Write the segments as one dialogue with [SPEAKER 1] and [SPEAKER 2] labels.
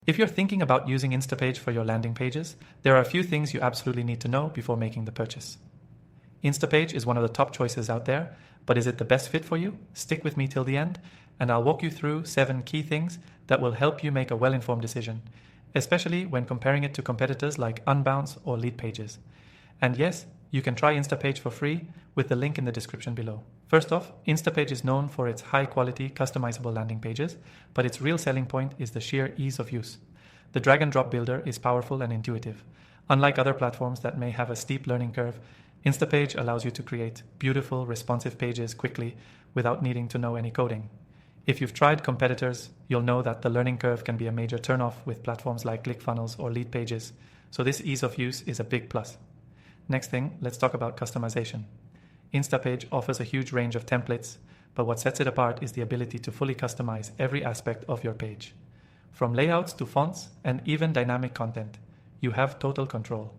[SPEAKER 1] If you're thinking about using Instapage for your landing pages, there are a few things you absolutely need to know before making the purchase. Instapage is one of the top choices out there, but is it the best fit for you? Stick with me till the end, and I'll walk you through 7 key things that will help you make a well-informed decision, especially when comparing it to competitors like Unbounce or Lead Pages. And yes, you can try Instapage for free with the link in the description below. First off, Instapage is known for its high-quality, customizable landing pages, but its real selling point is the sheer ease of use. The drag-and-drop builder is powerful and intuitive. Unlike other platforms that may have a steep learning curve, Instapage allows you to create beautiful, responsive pages quickly without needing to know any coding. If you've tried competitors, you'll know that the learning curve can be a major turnoff with platforms like ClickFunnels or Lead Pages, so this ease of use is a big plus. Next thing, let's talk about customization. Instapage offers a huge range of templates, but what sets it apart is the ability to fully customize every aspect of your page. From layouts to fonts and even dynamic content, you have total control.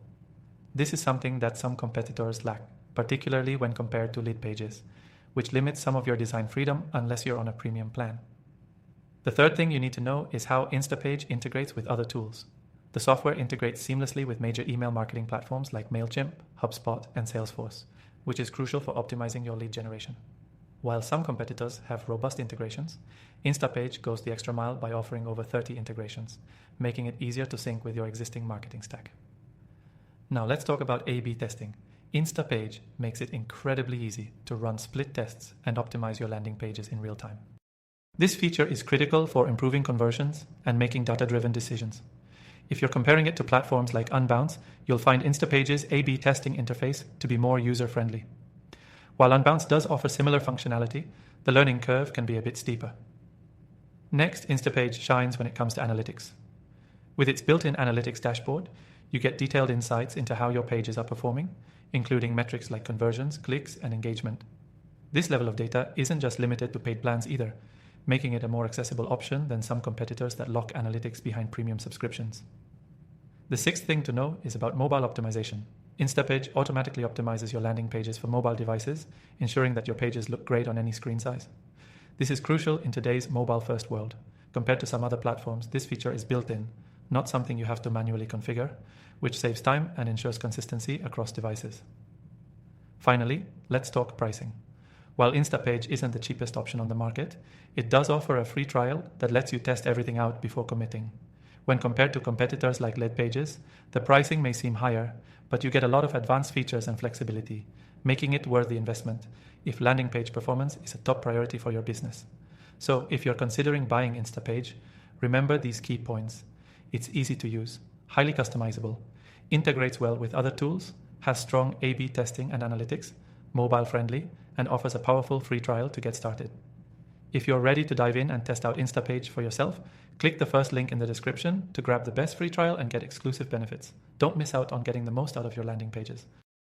[SPEAKER 1] This is something that some competitors lack, particularly when compared to Lead Pages, which limits some of your design freedom unless you're on a premium plan. The third thing you need to know is how Instapage integrates with other tools. The software integrates seamlessly with major email marketing platforms like MailChimp, HubSpot, and Salesforce, which is crucial for optimizing your lead generation. While some competitors have robust integrations, Instapage goes the extra mile by offering over 30 integrations, making it easier to sync with your existing marketing stack. Now let's talk about A/B testing. Instapage makes it incredibly easy to run split tests and optimize your landing pages in real time. This feature is critical for improving conversions and making data-driven decisions. If you're comparing it to platforms like Unbounce, you'll find Instapage's A/B testing interface to be more user-friendly. While Unbounce does offer similar functionality, the learning curve can be a bit steeper. Next, Instapage shines when it comes to analytics. With its built-in analytics dashboard, you get detailed insights into how your pages are performing, including metrics like conversions, clicks, and engagement. This level of data isn't just limited to paid plans either, making it a more accessible option than some competitors that lock analytics behind premium subscriptions. The sixth thing to know is about mobile optimization. Instapage automatically optimizes your landing pages for mobile devices, ensuring that your pages look great on any screen size. This is crucial in today's mobile-first world. Compared to some other platforms, this feature is built in, not something you have to manually configure, which saves time and ensures consistency across devices. Finally, let's talk pricing. While Instapage isn't the cheapest option on the market, it does offer a free trial that lets you test everything out before committing. When compared to competitors like Lead Pages, the pricing may seem higher, but you get a lot of advanced features and flexibility, making it worth the investment if landing page performance is a top priority for your business. So if you're considering buying Instapage, remember these key points. It's easy to use, highly customizable, integrates well with other tools, has strong A/B testing and analytics, mobile-friendly, and offers a powerful free trial to get started. If you're ready to dive in and test out Instapage for yourself, click the first link in the description to grab the best free trial and get exclusive benefits. Don't miss out on getting the most out of your landing pages.